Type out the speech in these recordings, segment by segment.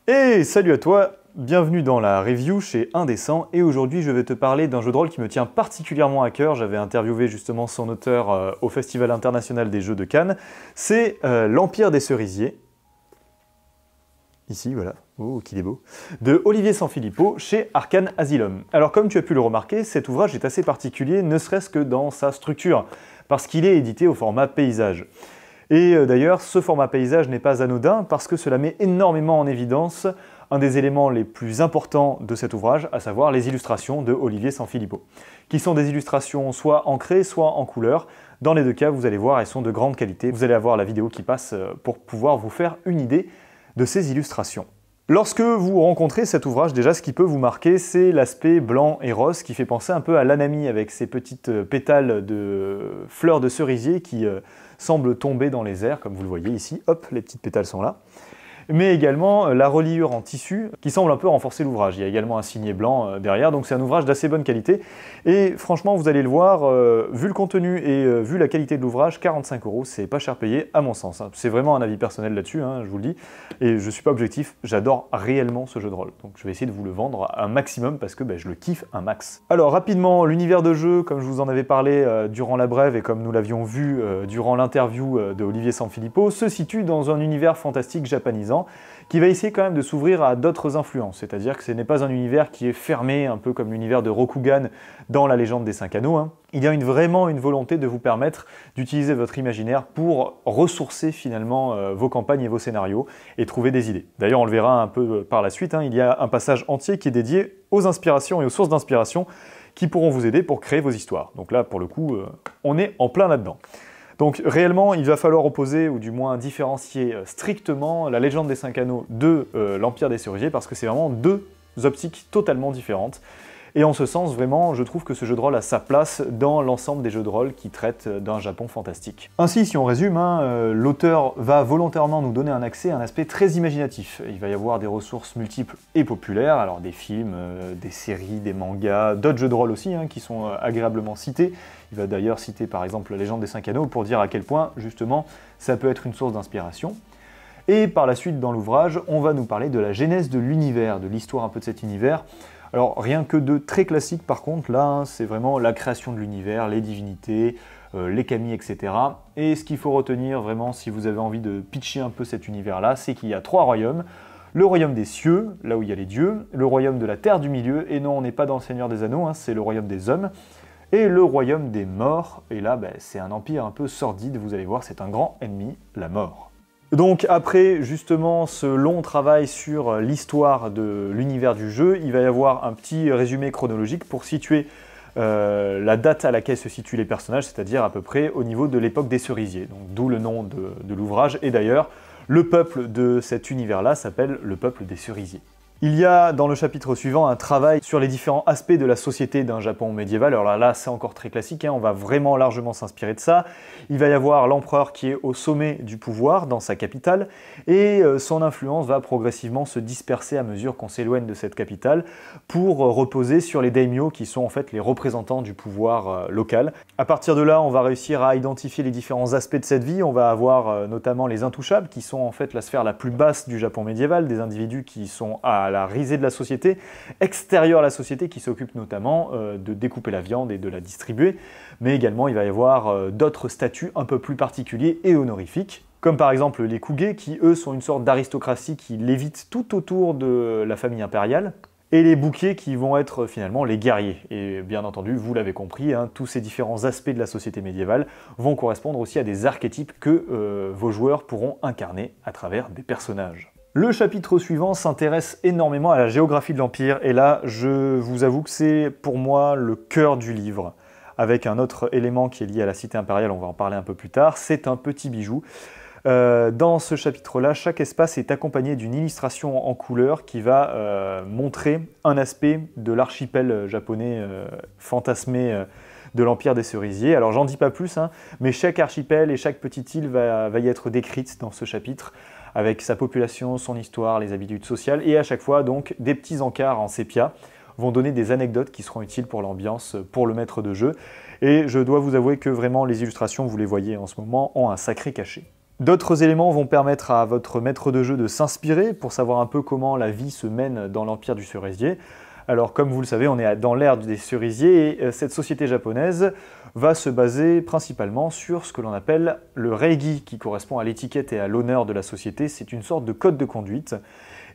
Et salut à toi, bienvenue dans la review chez Indécent, et aujourd'hui je vais te parler d'un jeu de rôle qui me tient particulièrement à cœur. J'avais interviewé justement son auteur au Festival international des jeux de Cannes. C'est l'Empire des cerisiers, ici voilà, oh qu'il est beau, de Olivier Sanfilippo chez Arcane Asylum. Alors comme tu as pu le remarquer, cet ouvrage est assez particulier, ne serait-ce que dans sa structure, parce qu'il est édité au format paysage. Et d'ailleurs, ce format paysage n'est pas anodin parce que cela met énormément en évidence un des éléments les plus importants de cet ouvrage, à savoir les illustrations de Olivier Sanfilippo, qui sont des illustrations soit ancrées, soit en couleur. Dans les deux cas, vous allez voir, elles sont de grande qualité. Vous allez avoir la vidéo qui passe pour pouvoir vous faire une idée de ces illustrations. Lorsque vous rencontrez cet ouvrage, déjà, ce qui peut vous marquer, c'est l'aspect blanc et rose qui fait penser un peu à l'anami avec ses petites pétales de fleurs de cerisier qui semblent tomber dans les airs, comme vous le voyez ici. Hop, les petites pétales sont là. Mais également la reliure en tissu qui semble un peu renforcer l'ouvrage. Il y a également un signet blanc derrière, donc c'est un ouvrage d'assez bonne qualité. Et franchement, vous allez le voir, vu le contenu et vu la qualité de l'ouvrage, 45 €, c'est pas cher payé à mon sens. C'est vraiment un avis personnel là-dessus, je vous le dis. Et je suis pas objectif, j'adore réellement ce jeu de rôle. Donc je vais essayer de vous le vendre un maximum parce que je le kiffe un max. Alors rapidement, l'univers de jeu, comme je vous en avais parlé durant la brève et comme nous l'avions vu durant l'interview de Olivier Sanfilippo, se situe dans un univers fantastique japonisant qui va essayer quand même de s'ouvrir à d'autres influences, c'est-à-dire que ce n'est pas un univers qui est fermé, un peu comme l'univers de Rokugan dans la légende des 5 anneaux. Il y a vraiment une volonté de vous permettre d'utiliser votre imaginaire pour ressourcer finalement vos campagnes et vos scénarios et trouver des idées. D'ailleurs, on le verra un peu par la suite, il y a un passage entier qui est dédié aux inspirations et aux sources d'inspiration qui pourront vous aider pour créer vos histoires. Donc là, pour le coup, on est en plein là-dedans. Donc réellement, il va falloir opposer, ou du moins différencier strictement la légende des 5 anneaux de l'Empire des cerisiers, parce que c'est vraiment deux optiques totalement différentes. Et en ce sens, vraiment, je trouve que ce jeu de rôle a sa place dans l'ensemble des jeux de rôle qui traitent d'un Japon fantastique. Ainsi, si on résume, l'auteur va volontairement nous donner un accès à un aspect très imaginatif. Il va y avoir des ressources multiples et populaires, alors des films, des séries, des mangas, d'autres jeux de rôle aussi, qui sont agréablement cités. Il va d'ailleurs citer par exemple la légende des 5 anneaux pour dire à quel point, justement, ça peut être une source d'inspiration. Et par la suite, dans l'ouvrage, on va nous parler de la genèse de l'univers, de l'histoire un peu de cet univers. Alors rien que de très classique par contre, là c'est vraiment la création de l'univers, les divinités, les kami, etc. Et ce qu'il faut retenir vraiment si vous avez envie de pitcher un peu cet univers-là, c'est qu'il y a 3 royaumes. Le royaume des cieux, là où il y a les dieux, le royaume de la terre du milieu, et non on n'est pas dans le Seigneur des Anneaux, c'est le royaume des hommes, et le royaume des morts, et là c'est un empire un peu sordide, vous allez voir, c'est un grand ennemi, la mort. Donc après justement ce long travail sur l'histoire de l'univers du jeu, il va y avoir un petit résumé chronologique pour situer la date à laquelle se situent les personnages, c'est-à-dire à peu près au niveau de l'époque des cerisiers, donc d'où le nom de l'ouvrage, et d'ailleurs le peuple de cet univers-là s'appelle le peuple des cerisiers. Il y a dans le chapitre suivant un travail sur les différents aspects de la société d'un Japon médiéval. Alors là c'est encore très classique, on va vraiment largement s'inspirer de ça. Il va y avoir l'empereur qui est au sommet du pouvoir dans sa capitale, et son influence va progressivement se disperser à mesure qu'on s'éloigne de cette capitale pour reposer sur les daimyo qui sont en fait les représentants du pouvoir local. À partir de là, on va réussir à identifier les différents aspects de cette vie. On va avoir notamment les intouchables qui sont en fait la sphère la plus basse du Japon médiéval, des individus qui sont à la risée de la société, extérieure à la société, qui s'occupe notamment de découper la viande et de la distribuer, mais également il va y avoir d'autres statuts un peu plus particuliers et honorifiques, comme par exemple les Kuge, qui eux sont une sorte d'aristocratie qui lévite tout autour de la famille impériale, et les bouquets qui vont être finalement les guerriers. Et bien entendu, vous l'avez compris, tous ces différents aspects de la société médiévale vont correspondre aussi à des archétypes que vos joueurs pourront incarner à travers des personnages. Le chapitre suivant s'intéresse énormément à la géographie de l'Empire, et là, je vous avoue que c'est pour moi le cœur du livre, avec un autre élément qui est lié à la cité impériale, on va en parler un peu plus tard, c'est un petit bijou. Dans ce chapitre-là, chaque espace est accompagné d'une illustration en couleur qui va montrer un aspect de l'archipel japonais fantasmé de l'Empire des cerisiers. Alors j'en dis pas plus, mais chaque archipel et chaque petite île va y être décrite dans ce chapitre, avec sa population, son histoire, les habitudes sociales, et à chaque fois donc des petits encarts en sépia vont donner des anecdotes qui seront utiles pour l'ambiance, pour le maître de jeu. Et je dois vous avouer que vraiment les illustrations, vous les voyez en ce moment, ont un sacré cachet. D'autres éléments vont permettre à votre maître de jeu de s'inspirer pour savoir un peu comment la vie se mène dans l'Empire du Cerisier. Alors comme vous le savez, on est dans l'ère des cerisiers et cette société japonaise va se baser principalement sur ce que l'on appelle le reigi, qui correspond à l'étiquette et à l'honneur de la société. C'est une sorte de code de conduite.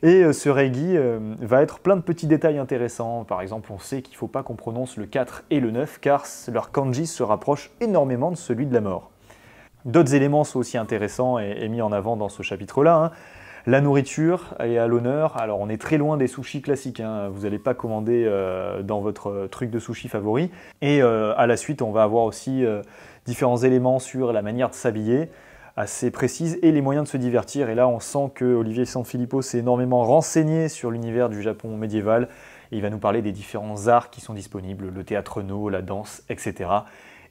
Et ce reigi va être plein de petits détails intéressants. Par exemple, on sait qu'il ne faut pas qu'on prononce le 4 et le 9 car leur kanji se rapproche énormément de celui de la mort. D'autres éléments sont aussi intéressants et mis en avant dans ce chapitre-là, hein. La nourriture est à l'honneur. Alors on est très loin des sushis classiques, hein. Vous n'allez pas commander dans votre truc de sushi favori. Et à la suite, on va avoir aussi différents éléments sur la manière de s'habiller, assez précises, et les moyens de se divertir. Et là, on sent que Olivier Sanfilippo s'est énormément renseigné sur l'univers du Japon médiéval. Et il va nous parler des différents arts qui sont disponibles, le théâtre no, la danse, etc.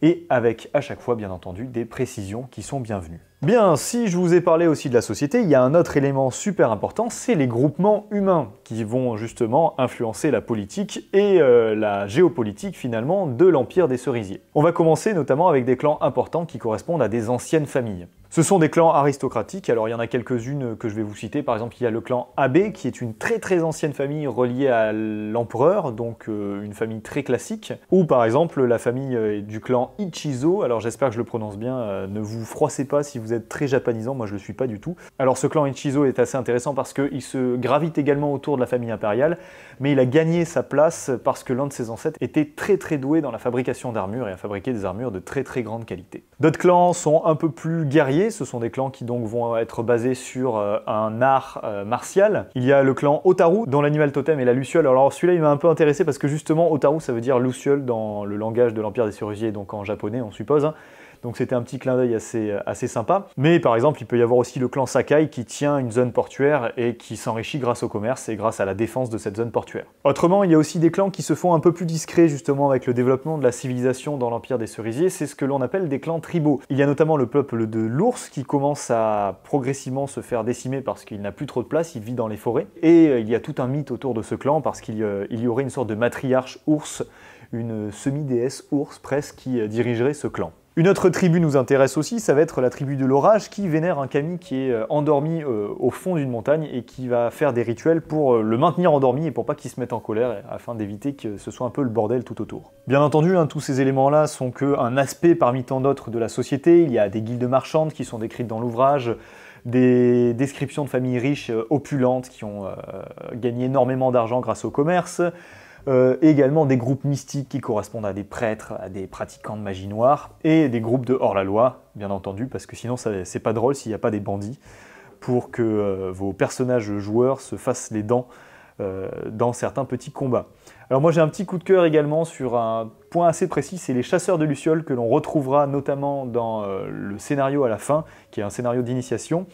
Et avec à chaque fois, bien entendu, des précisions qui sont bienvenues. Bien, si je vous ai parlé aussi de la société, il y a un autre élément super important, c'est les groupements humains qui vont justement influencer la politique et la géopolitique finalement de l'Empire des Cerisiers. On va commencer notamment avec des clans importants qui correspondent à des anciennes familles. Ce sont des clans aristocratiques, alors il y en a quelques-unes que je vais vous citer, par exemple il y a le clan Abe qui est une très ancienne famille reliée à l'empereur, donc une famille très classique, ou par exemple la famille du clan Ichizo, alors j'espère que je le prononce bien, ne vous froissez pas si vous êtes très japonisant, moi je le suis pas du tout. Alors ce clan Ichizo est assez intéressant parce qu'il se gravite également autour de la famille impériale, mais il a gagné sa place parce que l'un de ses ancêtres était très doué dans la fabrication d'armures et a fabriqué des armures de très grande qualité. D'autres clans sont un peu plus guerriers, ce sont des clans qui donc vont être basés sur un art martial. Il y a le clan Otaru, dont l'animal totem est la luciole. Alors celui-là il m'a un peu intéressé parce que justement Otaru ça veut dire luciole dans le langage de l'Empire des Cerisiers, donc en japonais on suppose. Donc c'était un petit clin d'œil assez sympa. Mais par exemple, il peut y avoir aussi le clan Sakai qui tient une zone portuaire et qui s'enrichit grâce au commerce et grâce à la défense de cette zone portuaire. Autrement, il y a aussi des clans qui se font un peu plus discrets justement avec le développement de la civilisation dans l'Empire des Cerisiers, c'est ce que l'on appelle des clans tribaux. Il y a notamment le peuple de l'ours qui commence à progressivement se faire décimer parce qu'il n'a plus trop de place, il vit dans les forêts. Et il y a tout un mythe autour de ce clan parce qu'il y aurait une sorte de matriarche ours, une semi-déesse ours presque, qui dirigerait ce clan. Une autre tribu nous intéresse aussi, ça va être la tribu de l'orage qui vénère un kami qui est endormi au fond d'une montagne et qui va faire des rituels pour le maintenir endormi et pour pas qu'il se mette en colère afin d'éviter que ce soit un peu le bordel tout autour. Bien entendu, hein, tous ces éléments-là sont qu'un aspect parmi tant d'autres de la société. Il y a des guildes marchandes qui sont décrites dans l'ouvrage, des descriptions de familles riches, opulentes, qui ont gagné énormément d'argent grâce au commerce, également des groupes mystiques qui correspondent à des prêtres, à des pratiquants de magie noire, et des groupes de hors-la-loi, bien entendu, parce que sinon c'est pas drôle s'il n'y a pas des bandits, pour que vos personnages joueurs se fassent les dents dans certains petits combats. Alors moi j'ai un petit coup de cœur également sur un point assez précis, c'est les chasseurs de lucioles que l'on retrouvera notamment dans le scénario à la fin, qui est un scénario d'initiation.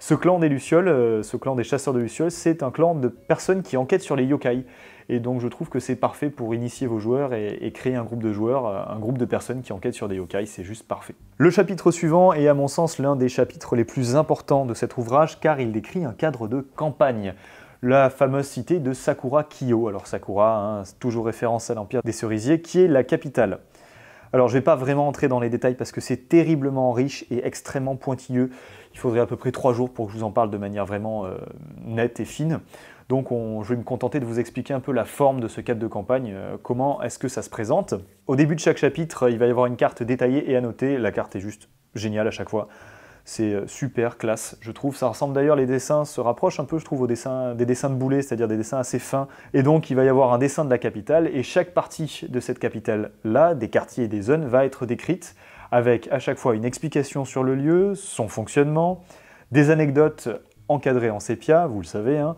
Ce clan des lucioles, ce clan des chasseurs de lucioles, c'est un clan de personnes qui enquêtent sur les yokai. Et donc je trouve que c'est parfait pour initier vos joueurs et créer un groupe de joueurs, un groupe de personnes qui enquêtent sur des yokai, c'est juste parfait. Le chapitre suivant est à mon sens l'un des chapitres les plus importants de cet ouvrage car il décrit un cadre de campagne. La fameuse cité de Sakura-Kyo. Alors Sakura, hein, toujours référence à l'Empire des Cerisiers, qui est la capitale. Alors je ne vais pas vraiment entrer dans les détails parce que c'est terriblement riche et extrêmement pointilleux. Il faudrait à peu près 3 jours pour que je vous en parle de manière vraiment nette et fine. Donc je vais me contenter de vous expliquer un peu la forme de ce cadre de campagne, comment est-ce que ça se présente. Au début de chaque chapitre, il va y avoir une carte détaillée et annotée. La carte est juste géniale à chaque fois. C'est super classe, je trouve. Ça ressemble d'ailleurs, les dessins se rapprochent un peu, je trouve, des dessins de Boulet, c'est-à-dire des dessins assez fins. Et donc, il va y avoir un dessin de la capitale, et chaque partie de cette capitale-là, des quartiers et des zones, va être décrite, avec à chaque fois une explication sur le lieu, son fonctionnement, des anecdotes encadrées en sépia, vous le savez, hein,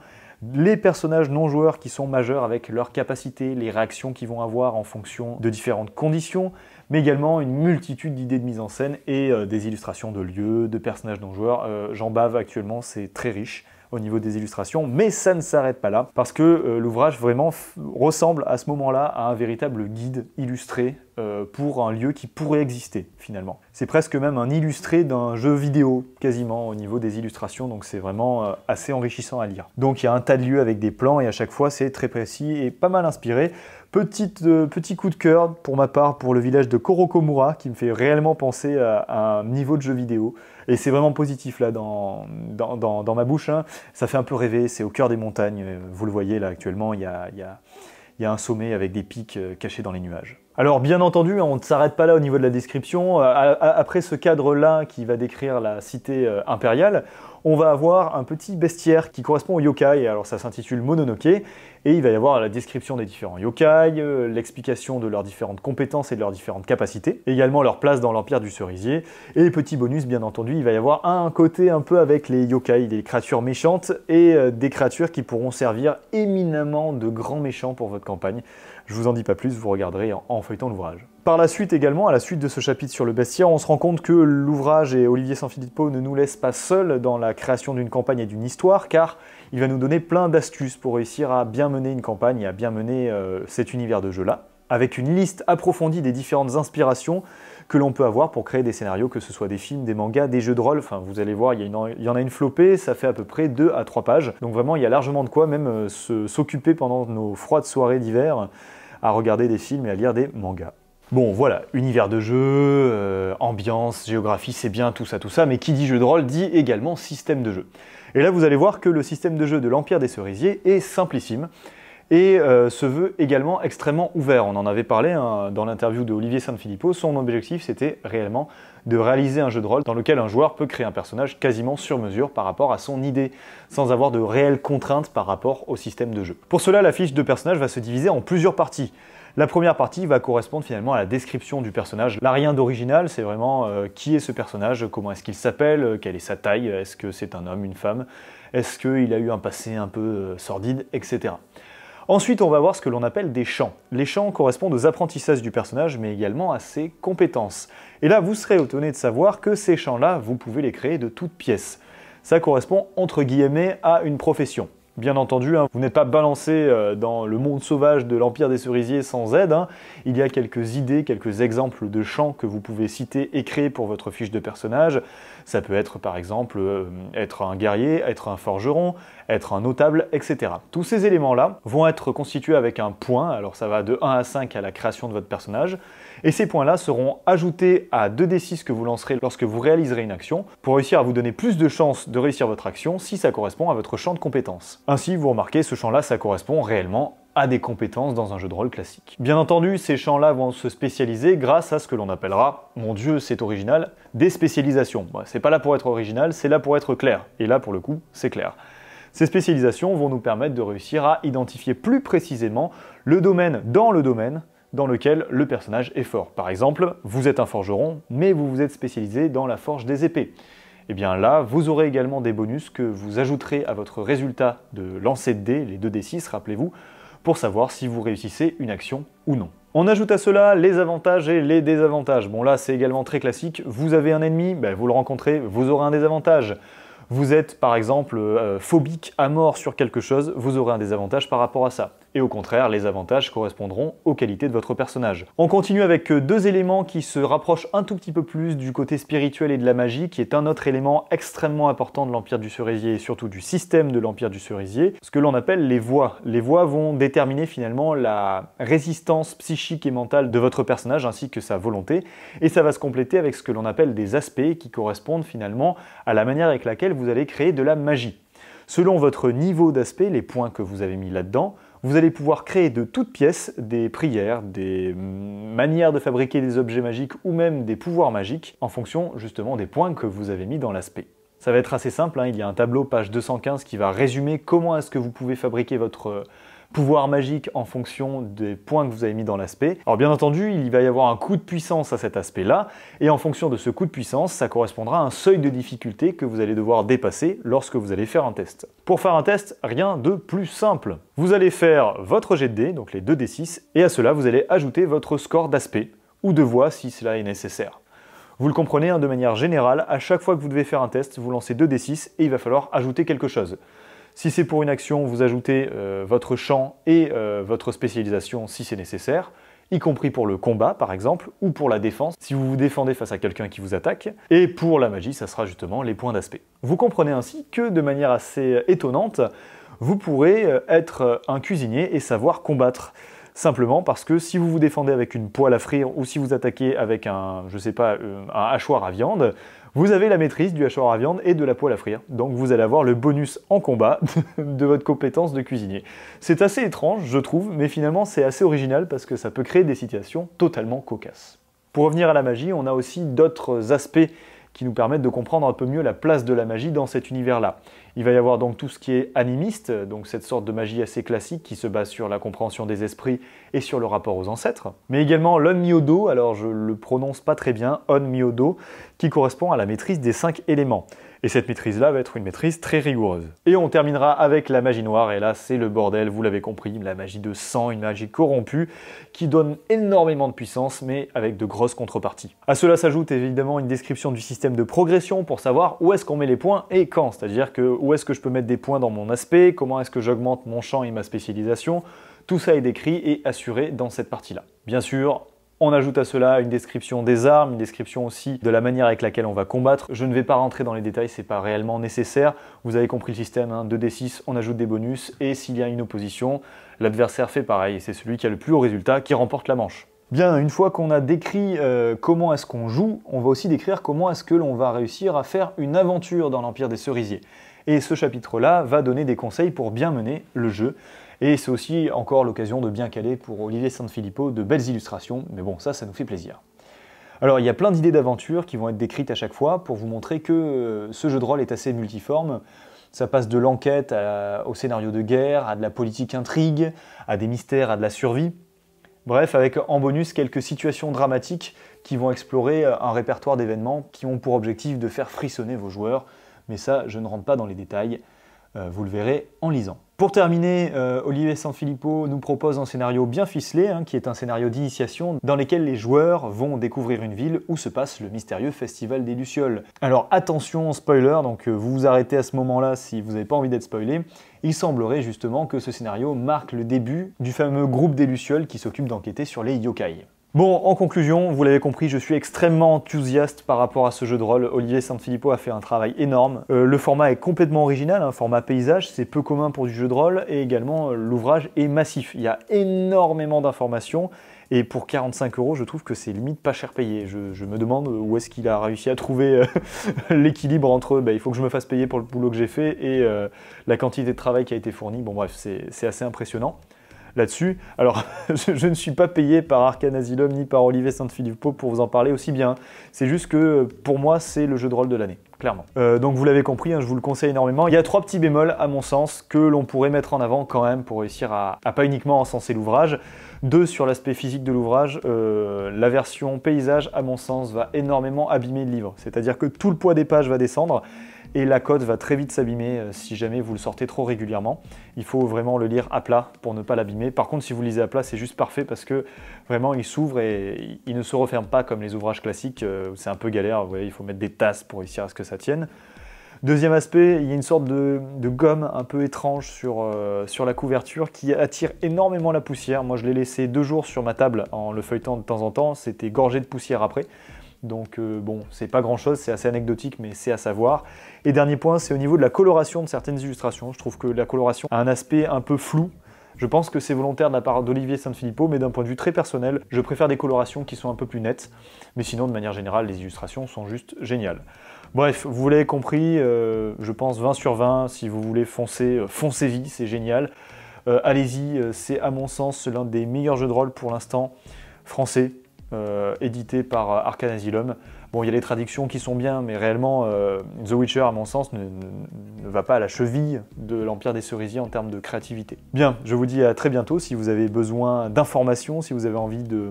les personnages non joueurs qui sont majeurs avec leurs capacités, les réactions qu'ils vont avoir en fonction de différentes conditions, mais également une multitude d'idées de mise en scène et des illustrations de lieux, de personnages non joueurs. J'en bave actuellement, c'est très riche au niveau des illustrations, mais ça ne s'arrête pas là, parce que l'ouvrage vraiment ressemble à ce moment-là à un véritable guide illustré pour un lieu qui pourrait exister finalement. C'est presque même un illustré d'un jeu vidéo quasiment au niveau des illustrations, donc c'est vraiment assez enrichissant à lire. Donc il y a un tas de lieux avec des plans et à chaque fois c'est très précis et pas mal inspiré. Petit coup de cœur pour ma part pour le village de Korokomura qui me fait réellement penser à un niveau de jeu vidéo. Et c'est vraiment positif là dans ma bouche, hein. Ça fait un peu rêver, c'est au cœur des montagnes. Vous le voyez là actuellement, il y a un sommet avec des pics cachés dans les nuages. Alors bien entendu, on ne s'arrête pas là au niveau de la description. Après ce cadre-là qui va décrire la cité impériale, on va avoir un petit bestiaire qui correspond aux yokai. Alors ça s'intitule Mononoke, et il va y avoir la description des différents yokai, l'explication de leurs différentes compétences et de leurs différentes capacités, également leur place dans l'Empire du Cerisier, et petit bonus bien entendu, il va y avoir un côté un peu avec les yokai, des créatures méchantes, et des créatures qui pourront servir éminemment de grands méchants pour votre campagne. Je vous en dis pas plus, vous regarderez en feuilletant l'ouvrage. Par la suite également, à la suite de ce chapitre sur le bestiaire, on se rend compte que l'ouvrage et Olivier Sanfilippo ne nous laissent pas seuls dans la création d'une campagne et d'une histoire, car il va nous donner plein d'astuces pour réussir à bien mener une campagne et à bien mener cet univers de jeu-là, avec une liste approfondie des différentes inspirations que l'on peut avoir pour créer des scénarios, que ce soit des films, des mangas, des jeux de rôle. Enfin, vous allez voir, il y en a une flopée, ça fait à peu près 2 à 3 pages. Donc vraiment, il y a largement de quoi même s'occuper pendant nos froides soirées d'hiver à regarder des films et à lire des mangas. Bon voilà, univers de jeu, ambiance, géographie, c'est bien tout ça, mais qui dit jeu de rôle dit également système de jeu. Et là vous allez voir que le système de jeu de l'Empire des Cerisiers est simplissime et se veut également extrêmement ouvert. On en avait parlé hein, dans l'interview de Olivier Sanfilippo, son objectif c'était réellement de réaliser un jeu de rôle dans lequel un joueur peut créer un personnage quasiment sur mesure par rapport à son idée, sans avoir de réelles contraintes par rapport au système de jeu. Pour cela, la fiche de personnage va se diviser en plusieurs parties. La première partie va correspondre finalement à la description du personnage. Là, rien d'original, c'est vraiment qui est ce personnage, comment est-ce qu'il s'appelle, quelle est sa taille, est-ce que c'est un homme, une femme, est-ce qu'il a eu un passé un peu sordide, etc. Ensuite, on va voir ce que l'on appelle des champs. Les champs correspondent aux apprentissages du personnage, mais également à ses compétences. Et là, vous serez étonné de savoir que ces champs-là, vous pouvez les créer de toutes pièces. Ça correspond, entre guillemets, à une profession. Bien entendu, hein, vous n'êtes pas balancé dans le monde sauvage de l'Empire des Cerisiers sans aide. Hein. Il y a quelques idées, quelques exemples de champs que vous pouvez citer et créer pour votre fiche de personnage. Ça peut être par exemple être un guerrier, être un forgeron, être un notable, etc. Tous ces éléments-là vont être constitués avec un point, alors ça va de 1 à 5 à la création de votre personnage, et ces points-là seront ajoutés à 2d6 que vous lancerez lorsque vous réaliserez une action, pour réussir à vous donner plus de chances de réussir votre action si ça correspond à votre champ de compétences. Ainsi, vous remarquez, ce champ-là, ça correspond réellement à des compétences dans un jeu de rôle classique. Bien entendu, ces champs-là vont se spécialiser grâce à ce que l'on appellera, mon Dieu, c'est original, des spécialisations. Bon, c'est pas là pour être original, c'est là pour être clair. Et là, pour le coup, c'est clair. Ces spécialisations vont nous permettre de réussir à identifier plus précisément le domaine dans lequel le personnage est fort. Par exemple, vous êtes un forgeron, mais vous vous êtes spécialisé dans la forge des épées. Et bien là, vous aurez également des bonus que vous ajouterez à votre résultat de lancer de dés, les 2d6, rappelez-vous, pour savoir si vous réussissez une action ou non. On ajoute à cela les avantages et les désavantages. Bon là, c'est également très classique. Vous avez un ennemi, vous le rencontrez, vous aurez un désavantage. Vous êtes par exemple phobique à mort sur quelque chose, vous aurez un désavantage par rapport à ça. Et au contraire, les avantages correspondront aux qualités de votre personnage. On continue avec 2 éléments qui se rapprochent un tout petit peu plus du côté spirituel et de la magie, qui est un autre élément extrêmement important de l'Empire du Cerisier et surtout du système de l'Empire du Cerisier, ce que l'on appelle les voies. Les voies vont déterminer finalement la résistance psychique et mentale de votre personnage ainsi que sa volonté, et ça va se compléter avec ce que l'on appelle des aspects qui correspondent finalement à la manière avec laquelle vous allez créer de la magie. Selon votre niveau d'aspect, les points que vous avez mis là-dedans, vous allez pouvoir créer de toutes pièces des prières, des manières de fabriquer des objets magiques ou même des pouvoirs magiques en fonction justement des points que vous avez mis dans l'aspect. Ça va être assez simple, hein, il y a un tableau page 215 qui va résumer comment est-ce que vous pouvez fabriquer votre pouvoir magique en fonction des points que vous avez mis dans l'aspect. Alors bien entendu, il va y avoir un coup de puissance à cet aspect-là, et en fonction de ce coup de puissance, ça correspondra à un seuil de difficulté que vous allez devoir dépasser lorsque vous allez faire un test. Pour faire un test, rien de plus simple. Vous allez faire votre jet de dés, donc les 2d6, et à cela vous allez ajouter votre score d'aspect, ou de voix si cela est nécessaire. Vous le comprenez, hein, de manière générale, à chaque fois que vous devez faire un test, vous lancez 2d6 et il va falloir ajouter quelque chose. Si c'est pour une action, vous ajoutez votre champ et votre spécialisation si c'est nécessaire. y compris pour le combat par exemple, ou pour la défense, si vous vous défendez face à quelqu'un qui vous attaque, et pour la magie, ça sera justement les points d'aspect. Vous comprenez ainsi que de manière assez étonnante, vous pourrez être un cuisinier et savoir combattre. Simplement parce que si vous vous défendez avec une poêle à frire ou si vous attaquez avec un, je sais pas, un hachoir à viande, vous avez la maîtrise du hachoir à viande et de la poêle à frire. Donc vous allez avoir le bonus en combat de votre compétence de cuisinier. C'est assez étrange, je trouve, mais finalement c'est assez original parce que ça peut créer des situations totalement cocasses. Pour revenir à la magie, on a aussi d'autres aspects qui nous permettent de comprendre un peu mieux la place de la magie dans cet univers-là. Il va y avoir donc tout ce qui est animiste, donc cette sorte de magie assez classique qui se base sur la compréhension des esprits et sur le rapport aux ancêtres, mais également l'On-Myodo, alors je le prononce pas très bien, On-Myodo, qui correspond à la maîtrise des 5 éléments. Et cette maîtrise-là va être une maîtrise très rigoureuse. Et on terminera avec la magie noire, et là c'est le bordel, vous l'avez compris, la magie de sang, une magie corrompue, qui donne énormément de puissance, mais avec de grosses contreparties. À cela s'ajoute évidemment une description du système de progression pour savoir où est-ce qu'on met les points et quand, c'est-à-dire que où est-ce que je peux mettre des points dans mon aspect, comment est-ce que j'augmente mon champ et ma spécialisation, tout ça est décrit et assuré dans cette partie-là. Bien sûr, on ajoute à cela une description des armes, une description aussi de la manière avec laquelle on va combattre. Je ne vais pas rentrer dans les détails, c'est pas réellement nécessaire. Vous avez compris le système, 2d6, on ajoute des bonus, et s'il y a une opposition, l'adversaire fait pareil, et c'est celui qui a le plus haut résultat qui remporte la manche. Bien, une fois qu'on a décrit comment est-ce qu'on joue, on va aussi décrire comment est-ce que l'on va réussir à faire une aventure dans l'Empire des Cerisiers. Et ce chapitre-là va donner des conseils pour bien mener le jeu. Et c'est aussi encore l'occasion de bien caler pour Olivier Sanfilippo de belles illustrations, mais bon, ça nous fait plaisir. Alors il y a plein d'idées d'aventure qui vont être décrites à chaque fois pour vous montrer que ce jeu de rôle est assez multiforme. Ça passe de l'enquête au scénario de guerre, à de la politique intrigue, à des mystères, à de la survie. Bref, avec en bonus quelques situations dramatiques qui vont explorer un répertoire d'événements qui ont pour objectif de faire frissonner vos joueurs. Mais ça, je ne rentre pas dans les détails, vous le verrez en lisant. Pour terminer, Olivier Sanfilippo nous propose un scénario bien ficelé, qui est un scénario d'initiation dans lequel les joueurs vont découvrir une ville où se passe le mystérieux festival des Lucioles. Alors attention spoiler, donc vous vous arrêtez à ce moment-là si vous n'avez pas envie d'être spoilé. Il semblerait justement que ce scénario marque le début du fameux groupe des Lucioles qui s'occupe d'enquêter sur les yokai. Bon, en conclusion, vous l'avez compris, je suis extrêmement enthousiaste par rapport à ce jeu de rôle. Olivier Sanfilippo a fait un travail énorme. Le format est complètement original, un format paysage, c'est peu commun pour du jeu de rôle, et également l'ouvrage est massif. Il y a énormément d'informations, et pour 45 €, je trouve que c'est limite pas cher payé. Je me demande où est-ce qu'il a réussi à trouver l'équilibre entre il faut que je me fasse payer pour le boulot que j'ai fait et la quantité de travail qui a été fournie. Bon bref, c'est assez impressionnant là-dessus. Alors, je ne suis pas payé par Arkane Asylum ni par Olivier Sanfilippo pour vous en parler aussi bien. C'est juste que, pour moi, c'est le jeu de rôle de l'année, clairement. Donc vous l'avez compris, je vous le conseille énormément. Il y a 3 petits bémols, à mon sens, que l'on pourrait mettre en avant quand même pour réussir à pas uniquement encenser l'ouvrage. 2 sur l'aspect physique de l'ouvrage. La version paysage, à mon sens, va énormément abîmer le livre. C'est-à-dire que tout le poids des pages va descendre, et la cote va très vite s'abîmer si jamais vous le sortez trop régulièrement. Il faut vraiment le lire à plat pour ne pas l'abîmer. Par contre, si vous lisez à plat, c'est juste parfait parce que vraiment il s'ouvre et il ne se referme pas comme les ouvrages classiques. C'est un peu galère, vous voyez, il faut mettre des tasses pour réussir à ce que ça tienne. Deuxième aspect, il y a une sorte de gomme un peu étrange sur la couverture qui attire énormément la poussière. Moi, je l'ai laissé 2 jours sur ma table en le feuilletant de temps en temps. C'était gorgé de poussière après. Donc bon, c'est pas grand chose, c'est assez anecdotique, mais c'est à savoir. Et dernier point, c'est au niveau de la coloration de certaines illustrations. Je trouve que la coloration a un aspect un peu flou. Je pense que c'est volontaire de la part d'Olivier Sanfilippo, mais d'un point de vue très personnel, je préfère des colorations qui sont un peu plus nettes. Mais sinon, de manière générale, les illustrations sont juste géniales. Bref, vous l'avez compris, je pense 20 sur 20, si vous voulez foncer, foncez-y, c'est génial. Allez-y, c'est à mon sens l'un des meilleurs jeux de rôle pour l'instant, français. Édité par Arkane Asylum. Bon, il y a les traductions qui sont bien, mais réellement, The Witcher, à mon sens, ne va pas à la cheville de l'Empire des Cerisiers en termes de créativité. Bien, je vous dis à très bientôt. Si vous avez besoin d'informations, si vous avez envie de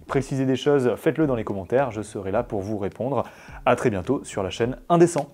préciser des choses, faites-le dans les commentaires. Je serai là pour vous répondre. À très bientôt sur la chaîne Indécent.